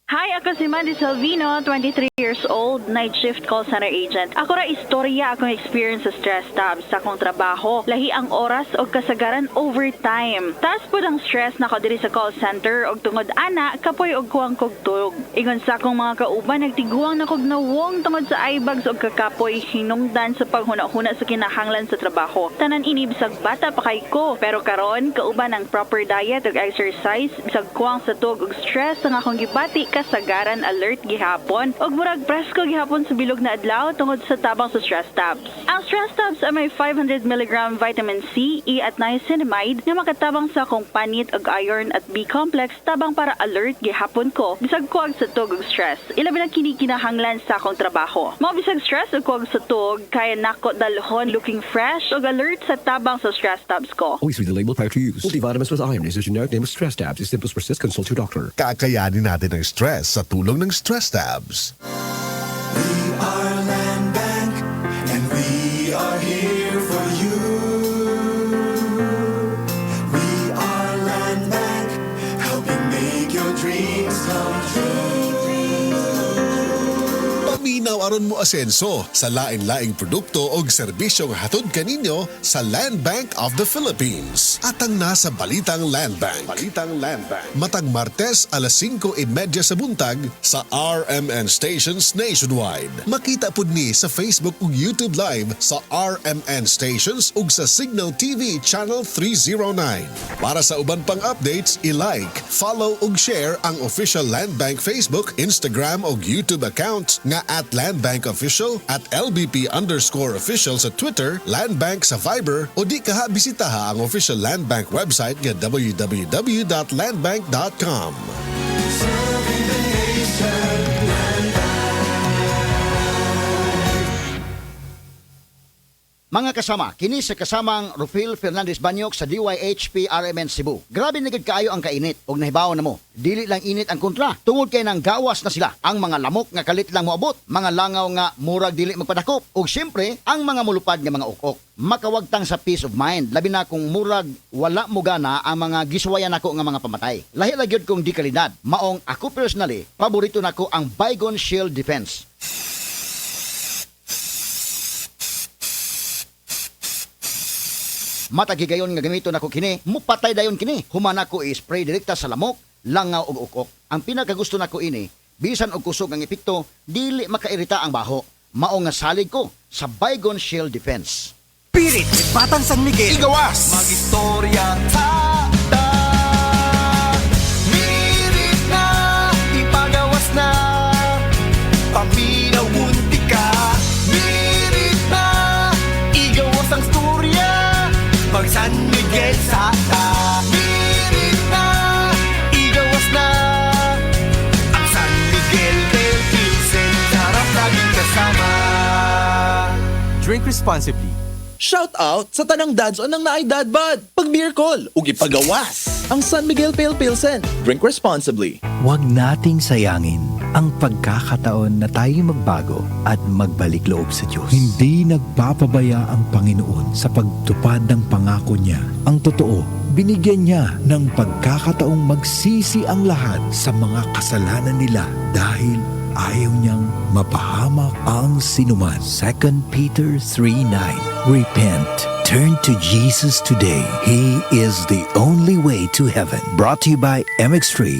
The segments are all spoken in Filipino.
Hi, ako si Mandy Salvino, 23 years old, night shift call center agent. Ako ra istorya akong experience sa stress tabs sa akong trabaho. Lahi ang oras o kasagaran overtime. Tas po ang stress na ko diri sa call center og tungod ana, kapoy og kuwang kog tuog. Ingon sa akong mga kauban, nagtiguang na kog nawong tungod sa eyebags og kakapoy hinungdan sa paghuna-huna sa kinahanglan sa trabaho. Tanan ini bisag bata pa kay ko. Pero karon, kauban ang proper diet ug exercise, bisag kuwang sa tuog ug stress ang akong gibati kasagaran alert gihapon ug murag presko gihapon sa bilog na adlaw tungod sa tabang sa stress tabs. Ang stress tabs ay may 500 mg vitamin C, E at niacinamide nga makatabang sa akong panit ug iron at B complex tabang para alert gihapon ko bisag kuwag sa tuog ug stress. Ilabi na kini kinahanglan sa akong trabaho. Mao bisag stress ug kuwag sa tuog kaya nako dalhon looking fresh ug alert sa tabang sa stress tabs ko. Always read the label prior to use. Multivitamins plus iron is a generic name of stress tabs. If symptoms persist, consult your doctor. Kakayanin natin ang stress sa tulong ng Stress Tabs. We are Land Bank, and we are here for you. We are Land Bank, helping make your dreams come true. Paminaw aron mo asenso sa lain-laing produkto o serbisyong hatod kaninyo sa Land Bank of the Philippines. At ang nasa Balitang Land Bank. Matag Martes alas 5:30 sa buntag sa RMN Stations nationwide. Makita pud ni sa Facebook ug YouTube Live sa RMN Stations ug sa Signal TV Channel 309. Para sa uban pang updates, i-like, follow ug share ang official Land Bank Facebook, Instagram ug YouTube account nga @LandBankOfficial, @LBP_official sa Twitter, Land Bank sa Viber o di kaha bisitaha ang official Land Bank website nga www.landbank.com. Serving the nation, Land Mga kasama, kini sa kasamang Rufil Fernandez Banyok sa DYHP RMN Cebu. Grabe na gid kaayo ang kainit og nahibaw na mo. Dili lang init ang kontra, tungod kay nang gawas na sila. Ang mga lamok nga kalit lang moabot, mga langaw nga murag dili magpadakop, ug syempre ang mga mulupad nga mga ukok. Makawagtang sa peace of mind, labi na kung murag wala mo gana ang mga giswayan nako nga mga pamatay. Lahi ra gyud kong di kalidad. Maong ako personally, paborito nako ang Baygon Shield Defense. Matagigayon nga gamito nako kini, mupatay dayon kini. Humana ko i-spray direkta sa lamok, langaw ug ukok. Ang pinakagusto nako ini, bisan og kusog ang epekto, dili makairita ang baho. Mao nga salig ko sa Baygon Shield Defense. Pirit, Batang San Miguel. Igawas! Mag-istorya ta. Mirit na, ipagawas na. Paminaw munti ka. Mirit na, igawas ang storya. Pag San Miguel sa ta. Mirit na, igawas na. Ang San Miguel del Pilsen, sarap laging kasama. Drink responsibly. Shout out sa tanang dads o nang naay dad bod. Pag beer call, ug ipagawas. Ang San Miguel Pale Pilsen. Drink responsibly. Huwag nating sayangin ang pagkakataon na tayo magbago at magbalik loob sa Diyos. Hindi nagpapabaya ang Panginoon sa pagtupad ng pangako niya. Ang totoo, binigyan niya ng pagkakataong magsisi ang lahat sa mga kasalanan nila dahil ayaw niyang mapahamak ang sinuman. 2 Peter 3:9. Repent. Turn to Jesus today. He is the only way to heaven. Brought to you by MX3.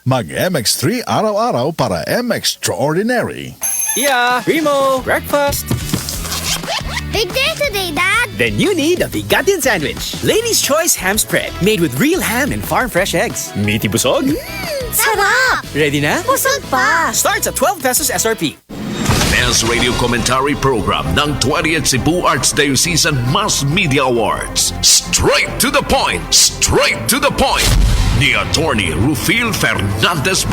Mag-MX3 araw-araw para MX-Extraordinary. Yeah, Primo, breakfast. Big day today, Dad! Then you need a Bigatin sandwich. Lady's Choice Ham Spread. Made with real ham and farm-fresh eggs. Meaty busog? Sarap! Ready na? Busog pa! Starts at 12 pesos SRP. Best Radio Commentary Program ng 20th Cebu Archdiocese Mass Media Awards. Straight to the point! Straight to the point! Ni Attorney Rufil Fernandez